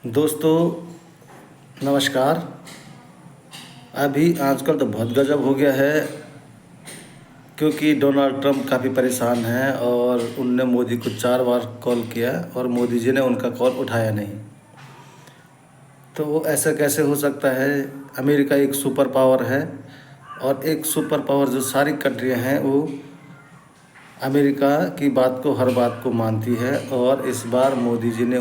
दोस्तों नमस्कार। अभी आजकल तो बहुत गजब हो गया है क्योंकि डोनाल्ड ट्रंप काफ़ी परेशान हैं और उनने मोदी को 4 बार कॉल किया और मोदी जी ने उनका कॉल उठाया नहीं। तो वो ऐसा कैसे हो सकता है? अमेरिका एक सुपर पावर है और एक सुपर पावर जो सारी कंट्रियां हैं वो अमेरिका की बात को हर बात को मानती है और इस बार मोदी जी ने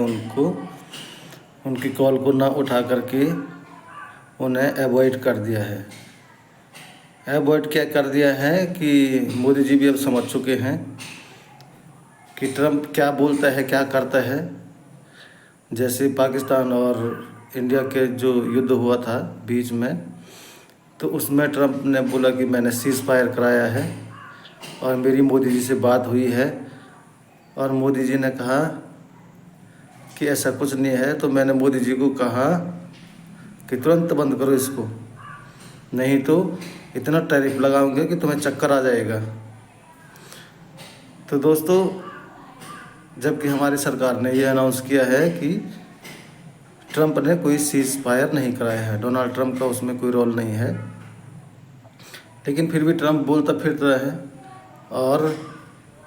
उनकी कॉल को ना उठा करके उन्हें अवॉइड कर दिया है। अवॉइड क्या कर दिया है कि मोदी जी भी अब समझ चुके हैं कि ट्रंप क्या बोलता है क्या करता है। जैसे पाकिस्तान और इंडिया के जो युद्ध हुआ था बीच में, तो उसमें ट्रंप ने बोला कि मैंने सीज़ फायर कराया है और मेरी मोदी जी से बात हुई है और मोदी जी ने कहा कि ऐसा कुछ नहीं है। तो मैंने मोदी जी को कहा कि तुरंत बंद करो इसको, नहीं तो इतना टैरिफ लगाऊंगे कि तुम्हें चक्कर आ जाएगा। तो दोस्तों, जबकि हमारी सरकार ने यह अनाउंस किया है कि ट्रंप ने कोई सीज़ फायर नहीं कराया है, डोनाल्ड ट्रंप का उसमें कोई रोल नहीं है, लेकिन फिर भी ट्रंप बोलता फिरता है। और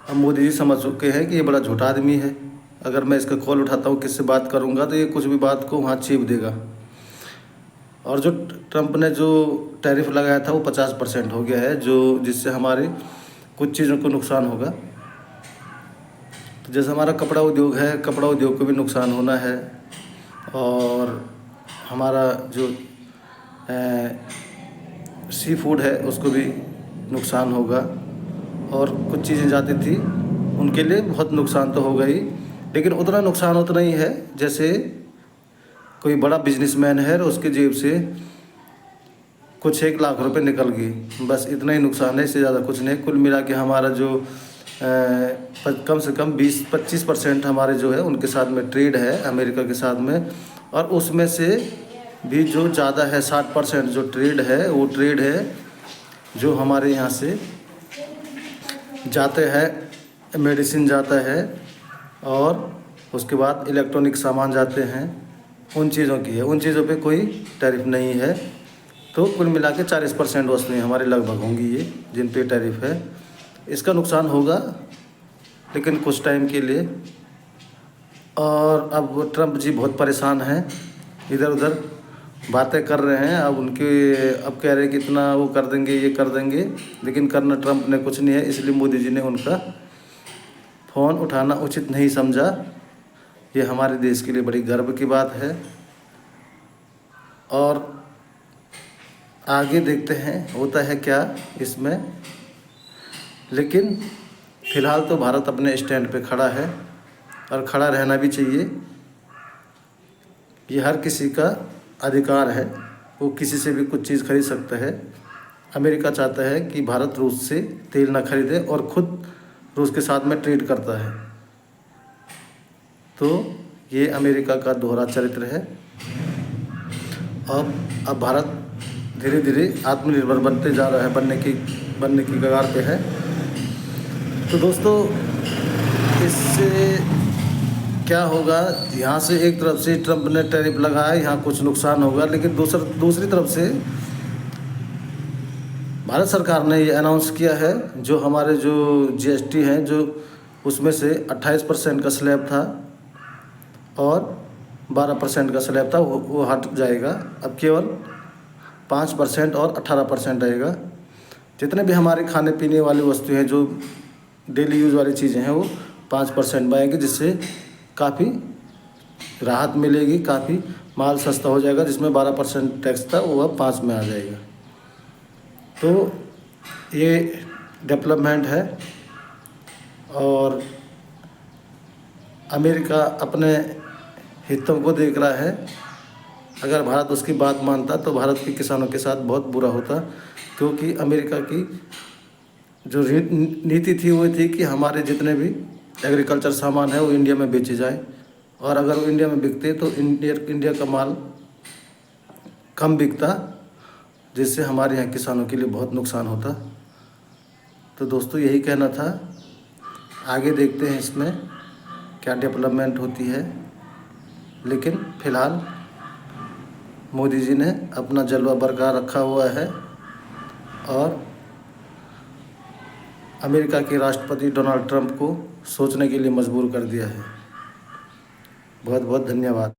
अब मोदी जी समझ चुके हैं कि ये बड़ा झूठा आदमी है। अगर मैं इसका कॉल उठाता हूँ, किससे बात करूँगा, तो ये कुछ भी बात को वहाँ चीप देगा। और जो ट्रंप ने जो टैरिफ लगाया था वो 50% हो गया है, जो जिससे हमारे कुछ चीज़ों को नुकसान होगा। तो जैसे हमारा कपड़ा उद्योग है, कपड़ा उद्योग को भी नुकसान होना है और हमारा जो सी फूड है उसको भी नुकसान होगा। और कुछ चीज़ें जाती थी उनके लिए बहुत नुकसान तो होगा ही, लेकिन उतना नुकसान उतना ही है जैसे कोई बड़ा बिजनेसमैन है और उसके जेब से कुछ 1 लाख रुपए निकल गई, बस इतना ही नुकसान है, इससे ज़्यादा कुछ नहीं। कुल मिला के हमारा जो कम से कम 20-25% हमारे जो है उनके साथ में ट्रेड है अमेरिका के साथ में, और उसमें से भी जो ज़्यादा है 60% जो ट्रेड है वो ट्रेड है जो हमारे यहाँ से जाते हैं, मेडिसिन जाता है और उसके बाद इलेक्ट्रॉनिक सामान जाते हैं, उन चीज़ों की है। उन चीज़ों पे कोई टैरिफ नहीं है। तो कुल मिला के 40% वस्तुएँ हमारे लगभग होंगी ये जिन पे टैरिफ है। इसका नुकसान होगा लेकिन कुछ टाइम के लिए। और अब ट्रंप जी बहुत परेशान हैं, इधर उधर बातें कर रहे हैं। अब अब कह रहे हैं कि इतना वो कर देंगे, ये कर देंगे, लेकिन करना ट्रंप ने कुछ नहीं है। इसलिए मोदी जी ने उनका फ़ोन उठाना उचित नहीं समझा। ये हमारे देश के लिए बड़ी गर्व की बात है और आगे देखते हैं होता है क्या इसमें। लेकिन फ़िलहाल तो भारत अपने स्टैंड पे खड़ा है और खड़ा रहना भी चाहिए। ये हर किसी का अधिकार है, वो किसी से भी कुछ चीज़ खरीद सकता है। अमेरिका चाहता है कि भारत रूस से तेल ना खरीदे और ख़ुद रूस के साथ में ट्रेड करता है। तो ये अमेरिका का दोहरा चरित्र है। अब भारत धीरे धीरे आत्मनिर्भर बनते जा रहा है, बनने की कगार पे है। तो दोस्तों, इससे क्या होगा? यहाँ से एक तरफ से ट्रंप ने टैरिफ लगाया, यहाँ कुछ नुकसान होगा, लेकिन दूसरी तरफ से भारत सरकार ने ये अनाउंस किया है जो हमारे जो जीएसटी हैं, जो उसमें से 28% का स्लैब था और 12% का स्लैब था, वो हट जाएगा। अब केवल 5% और 18% रहेगा। जितने भी हमारे खाने पीने वाली वस्तुएं हैं, जो डेली यूज़ वाली चीज़ें हैं, वो 5% में आएंगी, जिससे काफ़ी राहत मिलेगी, काफ़ी माल सस्ता हो जाएगा। जिसमें 12% टैक्स था वो अब 5 में आ जाएगा। तो ये डेवलपमेंट है और अमेरिका अपने हितों को देख रहा है। अगर भारत उसकी बात मानता तो भारत के किसानों के साथ बहुत बुरा होता, क्योंकि अमेरिका की जो नीति थी वो थी कि हमारे जितने भी एग्रीकल्चर सामान है वो इंडिया में बेचे जाए, और अगर वो इंडिया में बिकते तो इंडिया का माल कम बिकता, जिससे हमारे यहाँ किसानों के लिए बहुत नुकसान होता। तो दोस्तों, यही कहना था। आगे देखते हैं इसमें क्या डेवलपमेंट होती है। लेकिन फ़िलहाल मोदी जी ने अपना जलवा बरकरार रखा हुआ है और अमेरिका के राष्ट्रपति डोनाल्ड ट्रंप को सोचने के लिए मजबूर कर दिया है। बहुत बहुत धन्यवाद।